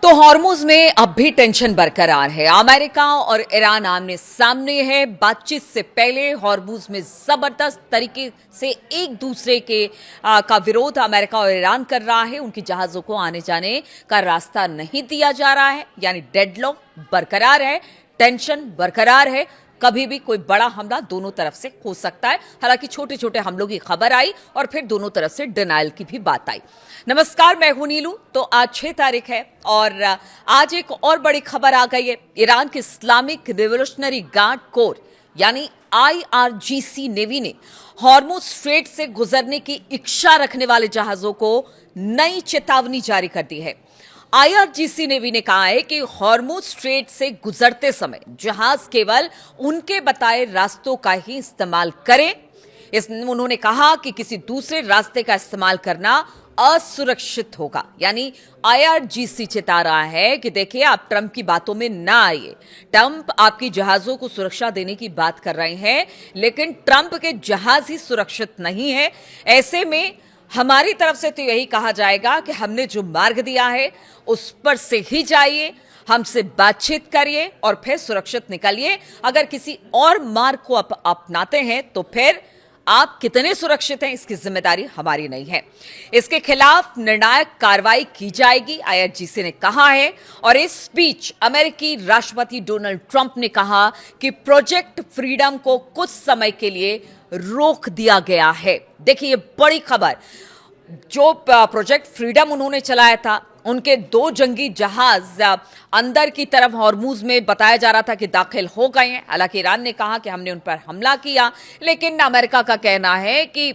तो हॉर्मुज में अब भी टेंशन बरकरार है। अमेरिका और ईरान आमने सामने है। बातचीत से पहले हॉर्मुज में जबरदस्त तरीके से एक दूसरे का विरोध अमेरिका और ईरान कर रहा है। उनकी जहाजों को आने जाने का रास्ता नहीं दिया जा रहा है, यानी डेडलॉक बरकरार है, टेंशन बरकरार है। कभी भी कोई बड़ा हमला दोनों तरफ से हो सकता है। हालांकि छोटे छोटे हमलों की खबर आई और फिर दोनों तरफ से डिनायल की भी बात आई। नमस्कार, मैं हूं नीलू। तो आज 6 तारीख है और आज एक और बड़ी खबर आ गई है। ईरान के इस्लामिक रिवोल्यूशनरी गार्ड कोर यानी IRGC नेवी ने हॉर्मुज स्ट्रेट से गुजरने की इच्छा रखने वाले जहाजों को नई चेतावनी जारी कर दी है। IRGC नेवी ने कहा है कि हॉर्मुज स्ट्रेट से गुजरते समय जहाज केवल उनके बताए रास्तों का ही इस्तेमाल करें। उन्होंने कहा कि किसी दूसरे रास्ते का इस्तेमाल करना असुरक्षित होगा। यानी IRGC चेता रहा है कि देखिए, आप ट्रंप की बातों में ना आइए। ट्रंप आपकी जहाजों को सुरक्षा देने की बात कर रहे हैं, लेकिन ट्रंप के जहाज ही सुरक्षित नहीं है। ऐसे में हमारी तरफ से तो यही कहा जाएगा कि हमने जो मार्ग दिया है उस पर से ही जाइए, हमसे बातचीत करिए और फिर सुरक्षित निकलिए। अगर किसी और मार्ग को अपनाते हैं तो फिर आप कितने सुरक्षित हैं, इसकी जिम्मेदारी हमारी नहीं है। इसके खिलाफ निर्णायक कार्रवाई की जाएगी, IRGC ने कहा है। और इस बीच अमेरिकी राष्ट्रपति डोनाल्ड ट्रंप ने कहा कि प्रोजेक्ट फ्रीडम को कुछ समय के लिए रोक दिया गया है। देखिए, ये बड़ी खबर। जो प्रोजेक्ट फ्रीडम उन्होंने चलाया था, उनके 2 जंगी जहाज अंदर की तरफ हॉर्मुज में बताया जा रहा था कि दाखिल हो गए हैं। हालांकि ईरान ने कहा कि हमने उन पर हमला किया, लेकिन अमेरिका का कहना है कि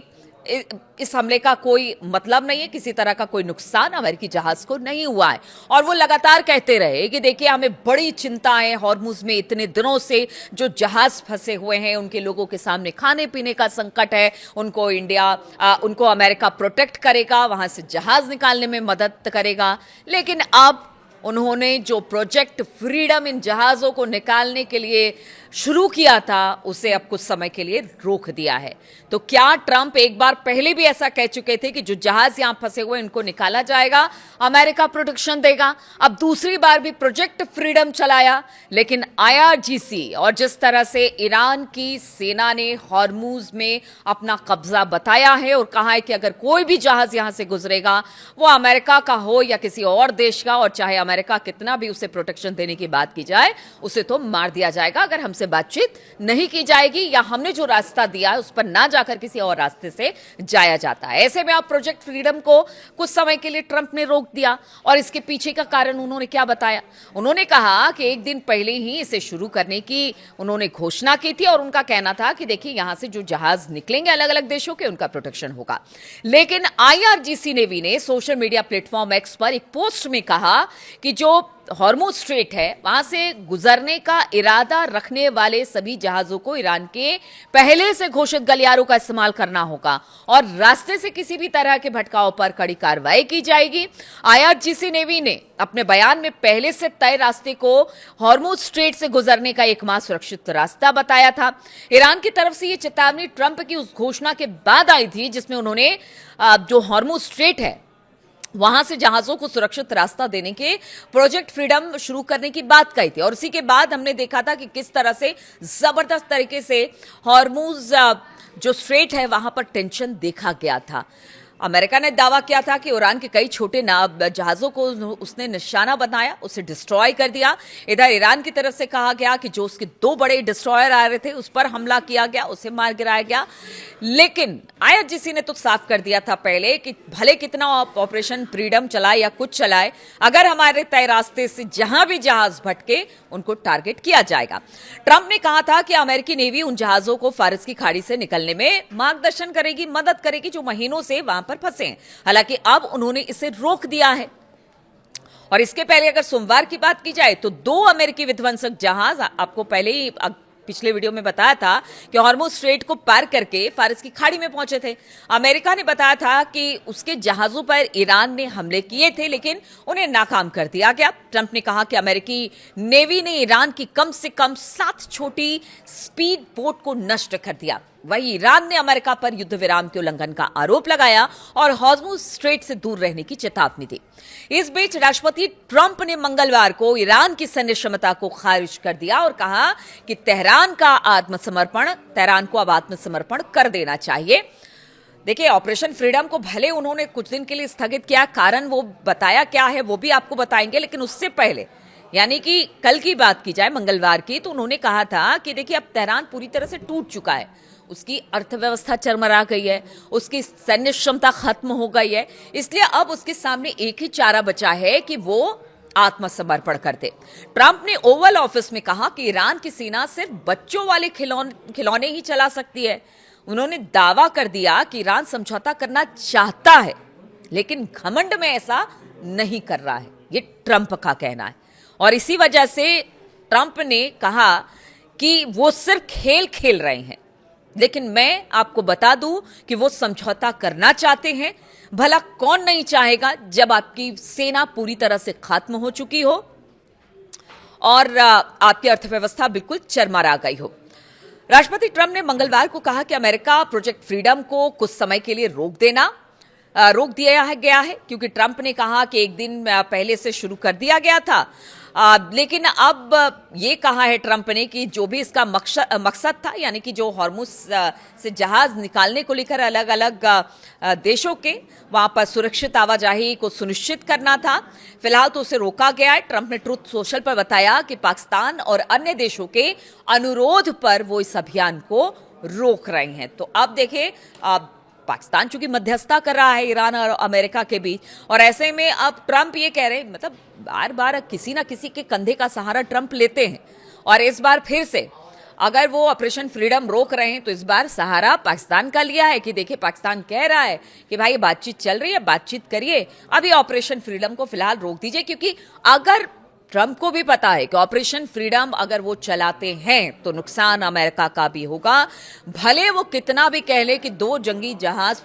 इस हमले का कोई मतलब नहीं है, किसी तरह का कोई नुकसान अमेरिकी जहाज को नहीं हुआ है। और वो लगातार कहते रहे कि देखिए, हमें बड़ी चिंता है हॉर्मुज में। इतने दिनों से जो जहाज फंसे हुए हैं, उनके लोगों के सामने खाने पीने का संकट है। उनको अमेरिका प्रोटेक्ट करेगा, वहां से जहाज निकालने में मदद करेगा। लेकिन अब उन्होंने जो प्रोजेक्ट फ्रीडम इन जहाजों को निकालने के लिए शुरू किया था, उसे अब कुछ समय के लिए रोक दिया है। तो क्या ट्रंप एक बार पहले भी ऐसा कह चुके थे कि जो जहाज यहां फंसे हुए इनको निकाला जाएगा, अमेरिका प्रोटेक्शन देगा। अब दूसरी बार भी प्रोजेक्ट फ्रीडम चलाया, लेकिन IRGC और जिस तरह से ईरान की सेना ने हॉर्मुज में अपना कब्जा बताया है और कहा है कि अगर कोई भी जहाज यहां से गुजरेगा, वो अमेरिका का हो या किसी और देश का, और चाहे अमेरिका कितना भी उसे प्रोटेक्शन देने की बात की जाए, उसे तो मार दिया जाएगा अगर हमसे बातचीत नहीं की जाएगी या हमने जो रास्ता दिया है उस पर ना जाकर किसी और रास्ते से जाया जाता है। ऐसे में आप प्रोजेक्ट फ्रीडम को कुछ समय के लिए ट्रंप ने रोक दिया। और इसके पीछे का कारण उन्होंने क्या बताया? उन्होंने कहा कि एक दिन पहले ही इसे शुरू करने की उन्होंने घोषणा की थी और उनका कहना था कि देखिए, यहां से जो जहाज निकलेंगे अलग अलग देशों के, उनका प्रोटेक्शन होगा। लेकिन IRGC नेवी ने सोशल मीडिया प्लेटफॉर्म X पर एक पोस्ट में कहा कि जो हॉर्मुज स्ट्रेट है, वहां से गुजरने का इरादा रखने वाले सभी जहाजों को ईरान के पहले से घोषित गलियारों का इस्तेमाल करना होगा और रास्ते से किसी भी तरह के भटकाव पर कड़ी कार्रवाई की जाएगी। IRGC नेवी ने अपने बयान में पहले से तय रास्ते को हॉर्मुज स्ट्रेट से गुजरने का एकमात्र सुरक्षित रास्ता बताया था। ईरान की तरफ से यह चेतावनी ट्रंप की उस घोषणा के बाद आई थी जिसमें उन्होंने जो हॉर्मुज स्ट्रेट है वहां से जहाजों को सुरक्षित रास्ता देने के प्रोजेक्ट फ्रीडम शुरू करने की बात कही थी। और उसी के बाद हमने देखा था कि किस तरह से जबरदस्त तरीके से हॉर्मुज जो स्ट्रेट है वहां पर टेंशन देखा गया था। अमेरिका ने दावा किया था कि ईरान के कई छोटे जहाजों को उसने निशाना बनाया, उसे डिस्ट्रॉय कर दिया। इधर ईरान की तरफ से कहा गया कि जो उसके 2 बड़े डिस्ट्रॉयर आ रहे थे उस पर हमला किया गया, उसे मार गिराया गया। लेकिन IRGC ने तो साफ कर दिया था पहले कि भले कितना ऑपरेशन फ्रीडम चलाए या कुछ चलाए, अगर हमारे तय रास्ते से जहां भी जहाज भटके उनको टारगेट किया जाएगा। ट्रंप ने कहा था कि अमेरिकी नेवी उन जहाजों को फारस की खाड़ी से निकलने में मार्गदर्शन करेगी, मदद करेगी, जो महीनों से वहां पर फंसे हैं। हालांकि अब उन्होंने इसे रोक दिया है। और इसके पहले अगर सोमवार की बात की जाए तो 2 अमेरिकी विध्वंसक जहाज, आपको पहले ही पिछले वीडियो में बताया था कि हॉर्मुज स्ट्रेट को पार करके फारस की खाड़ी में पहुंचे थे। अमेरिका ने बताया था कि उसके जहाजों पर ईरान ने हमले किए थे, लेकिन उन्हें नाकाम कर दिया गया। ट्रंप ने कहा कि अमेरिकी नेवी ने ईरान की कम से कम 7 छोटी स्पीड बोट को नष्ट कर दिया। वहीं ईरान ने अमेरिका पर युद्ध विराम के उल्लंघन का आरोप लगाया और हॉर्मुज स्ट्रेट से दूर रहने की चेतावनी दी। इस बीच राष्ट्रपति ट्रंप ने मंगलवार को ईरान की सैन्य क्षमता को खारिज कर दिया और कहा कि तेहरान को अब आत्मसमर्पण कर देना चाहिए। देखिए, ऑपरेशन फ्रीडम को भले उन्होंने कुछ दिन के लिए स्थगित किया, कारण वो बताया क्या है वो भी आपको बताएंगे, लेकिन उससे पहले यानी कि कल की बात की जाए, मंगलवार की, तो उन्होंने कहा था कि देखिए अब तेहरान पूरी तरह से टूट चुका है, उसकी अर्थव्यवस्था चरमरा गई है, उसकी सैन्य क्षमता खत्म हो गई है, इसलिए अब उसके सामने एक ही चारा बचा है कि वो आत्मसमर्पण कर दे। ट्रंप ने ओवल ऑफिस में कहा कि ईरान की सेना सिर्फ बच्चों वाले खिलौने ही चला सकती है। उन्होंने दावा कर दिया कि ईरान समझौता करना चाहता है, लेकिन घमंड में ऐसा नहीं कर रहा है, ये ट्रंप का कहना है। और इसी वजह से ट्रंप ने कहा कि वो सिर्फ खेल खेल रहे हैं, लेकिन मैं आपको बता दूं कि वो समझौता करना चाहते हैं। भला कौन नहीं चाहेगा जब आपकी सेना पूरी तरह से खत्म हो चुकी हो और आपकी अर्थव्यवस्था बिल्कुल चरमरा गई हो। राष्ट्रपति ट्रंप ने मंगलवार को कहा कि अमेरिका प्रोजेक्ट फ्रीडम को कुछ समय के लिए रोक दिया गया है, क्योंकि ट्रंप ने कहा कि एक दिन पहले से शुरू कर दिया गया था, लेकिन अब ये कहा है ट्रंप ने कि जो भी इसका मकसद था, यानी कि जो हॉर्मुज से जहाज निकालने को लेकर अलग अलग देशों के वहां पर सुरक्षित आवाजाही को सुनिश्चित करना था, फिलहाल तो उसे रोका गया है। ट्रंप ने ट्रुथ सोशल पर बताया कि पाकिस्तान और अन्य देशों के अनुरोध पर वो इस अभियान को रोक रहे हैं। तो अब देखिए, पाकिस्तान चूंकि मध्यस्थता कर रहा है ईरान और अमेरिका के बीच, और ऐसे में अब ट्रंप ये कह रहे, मतलब बार बार किसी ना किसी के कंधे का सहारा ट्रंप लेते हैं, और इस बार फिर से अगर वो ऑपरेशन फ्रीडम रोक रहे हैं तो इस बार सहारा पाकिस्तान का लिया है कि देखिए पाकिस्तान कह रहा है कि भाई बातचीत चल रही है, बातचीत करिए, अभी ऑपरेशन फ्रीडम को फिलहाल रोक दीजिए। क्योंकि अगर ट्रंप को भी पता है कि ऑपरेशन फ्रीडम अगर वो चलाते हैं तो नुकसान अमेरिका का भी होगा, भले वो कितना भी कह ले कि 2 जंगी जहाज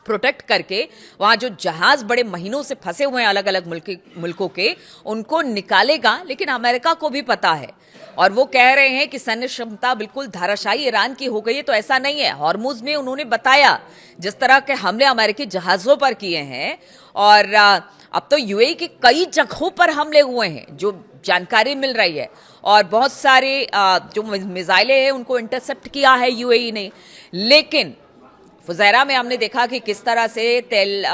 प्रोटेक्ट करके वहां जो जहाज बड़े महीनों से फंसे हुए हैं अलग अलग मुल्कों के, उनको निकालेगा, लेकिन अमेरिका को भी पता है और वो कह रहे हैं कि सैन्य क्षमता बिल्कुल धाराशायी ईरान की हो गई है। तो ऐसा नहीं है। हॉर्मुज में उन्होंने बताया जिस तरह के हमले अमेरिकी जहाजों पर किए हैं, और अब तो यूएई की कई जगहों पर हमले हुए हैं जो जानकारी मिल रही है, और बहुत सारे जो मिसाइलें हैं उनको इंटरसेप्ट किया है यूएई ने। लेकिन फुजैरा में हमने देखा कि किस तरह से तेल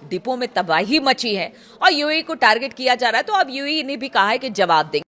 डिपो में तबाही मची है और यूएई को टारगेट किया जा रहा है, तो अब यूएई ने भी कहा है कि जवाब देंगे।